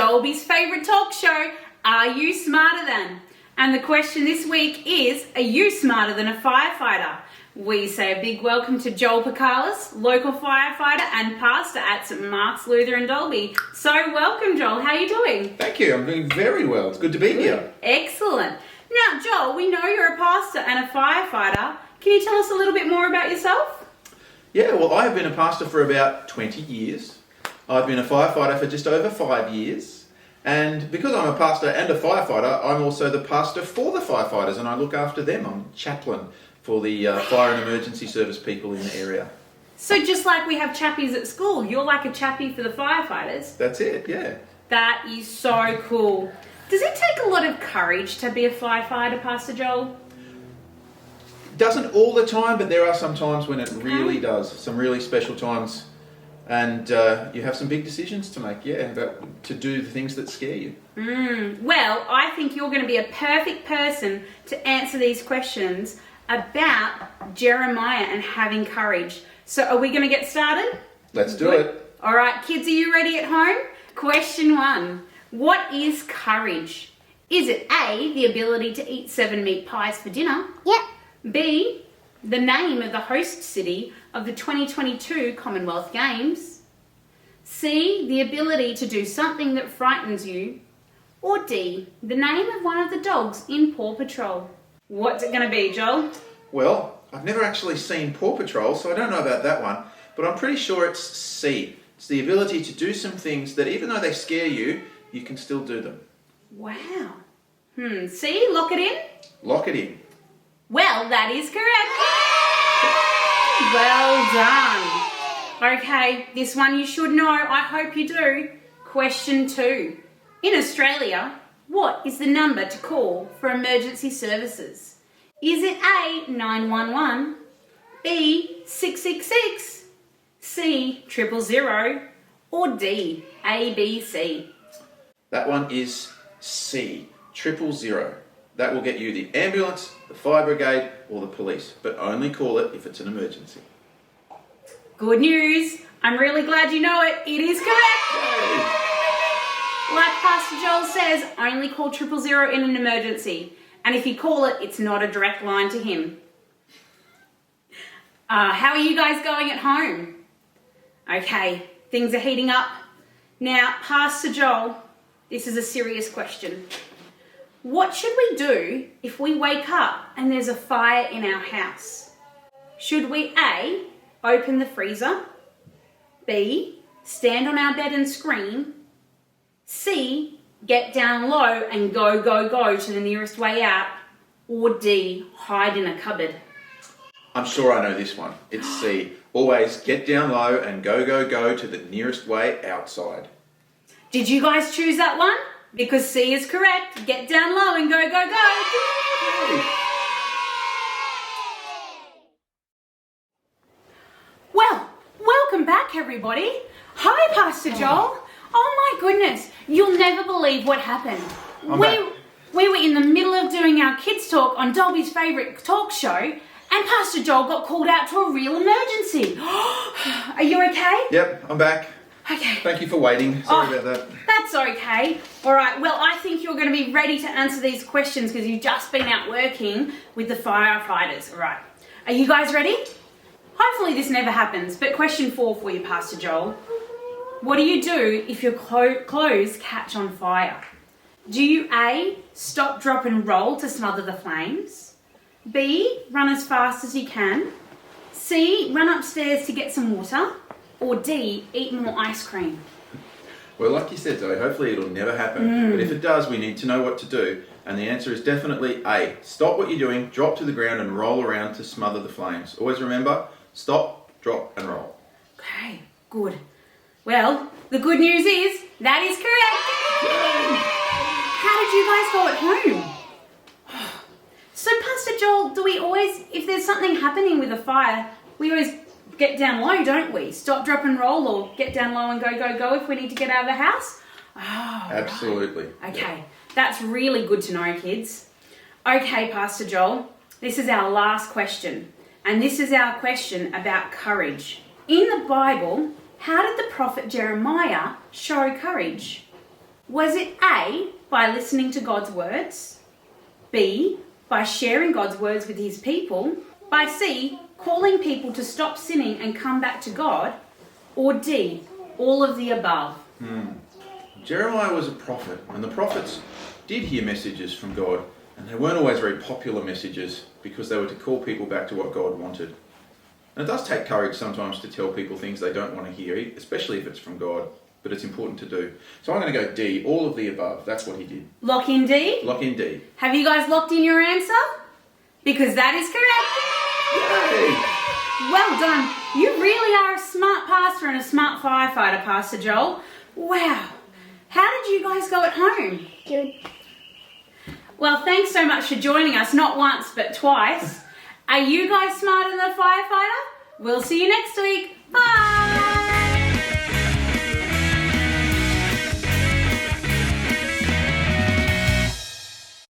Dolby's favourite talk show, Are You Smarter Than? And the question this week is, are you smarter than a firefighter? We say a big welcome to Joel Picalis, local firefighter and pastor at St Mark's Lutheran Dolby. So welcome, Joel. How are you doing? Thank you. I'm doing very well. It's good to be here. Excellent. Now, Joel, we know you're a pastor and a firefighter. Can you tell us a little bit more about yourself? Yeah, well, I have been a pastor for about 20 years. I've been a firefighter for just over 5 years. And because I'm a pastor and a firefighter, I'm also the pastor for the firefighters, and I look after them. I'm chaplain for the fire and emergency service people in the area. So just like we have chappies at school, you're like a chappie for the firefighters. That's it, yeah. That is so cool. Does it take a lot of courage to be a firefighter, Pastor Joel? Doesn't all the time, but there are some times when it really does. Some really special times. And you have some big decisions to make, to do the things that scare you. Well, I think you're going to be a perfect person to answer these questions about Jeremiah and having courage. So are we going to get started? Let's do it. All right, kids, are you ready at home? Question 1. What is courage? Is it A, the ability to eat 7 meat pies for dinner? Yep. B, the name of the host city of the 2022 Commonwealth Games? C, the ability to do something that frightens you? Or D, the name of one of the dogs in Paw Patrol? What's it going to be, Joel? Well, I've never actually seen Paw Patrol, so I don't know about that one, but I'm pretty sure it's C. It's the ability to do some things that even though they scare you, you can still do them. Wow. C, lock it in? Lock it in. Well, that is correct. Well done. Okay, this one you should know. I hope you do. Question 2. In Australia, what is the number to call for emergency services? Is it A, 911, B, 666, C, 000, or D, ABC? That one is C, 000. That will get you the ambulance, the fire brigade, or the police, but only call it if it's an emergency. Good news. I'm really glad you know it. It is correct. Yay. Like Pastor Joel says, only call 000 in an emergency. And if you call it, it's not a direct line to him. How are you guys going at home? Okay, things are heating up. Now, Pastor Joel, this is a serious question. What should we do if we wake up and there's a fire in our house? Should we A, open the freezer, B, stand on our bed and scream, C, get down low and go to the nearest way out, or D, hide in a cupboard? I'm sure I know this one. It's C. Always get down low and go to the nearest way outside. Did you guys choose that one? Because C is correct. Get down low and go. Well, welcome back, everybody. Hi, Pastor Joel. Oh my goodness, you'll never believe what happened. We were in the middle of doing our kids' talk on Dolby's favourite talk show, and Pastor Joel got called out to a real emergency. Are you okay? Yep, I'm back. Okay. Thank you for waiting. Sorry about that. That's okay. All right, well, I think you're going to be ready to answer these questions because you've just been out working with the firefighters. All right. Are you guys ready? Hopefully this never happens, but question 4 for you, Pastor Joel. What do you do if your clothes catch on fire? Do you A, stop, drop and roll to smother the flames? B, run as fast as you can? C, run upstairs to get some water? Or D, eat more ice cream? Well, like you said, Zoe, hopefully it'll never happen. But if it does, we need to know what to do. And the answer is definitely A. Stop what you're doing, drop to the ground and roll around to smother the flames. Always remember, stop, drop and roll. Okay, good. Well, the good news is that is correct. Yay. How did you guys go at home? So, Pastor Joel, do we always, if there's something happening with a fire, we always get down low, don't we? Stop, drop and roll, or get down low and go if we need to get out of the house? Oh, absolutely. Right. Okay, that's really good to know, kids. Okay, Pastor Joel, this is our last question. And this is our question about courage. In the Bible, how did the prophet Jeremiah show courage? Was it A, by listening to God's words, B, by sharing God's words with his people, by C, calling people to stop sinning and come back to God, or D, all of the above? Jeremiah was a prophet, and the prophets did hear messages from God, and they weren't always very popular messages because they were to call people back to what God wanted. And it does take courage sometimes to tell people things they don't want to hear, especially if it's from God, but it's important to do. So I'm going to go D, all of the above. That's what he did. Lock in D? Lock in D. Have you guys locked in your answer? Because that is correct. Yay! Well done. You really are a smart pastor and a smart firefighter, Pastor Joel. Wow. How did you guys go at home? Good. Well, thanks so much for joining us, not once but twice. Are you guys smarter than a firefighter? We'll see you next week. Bye!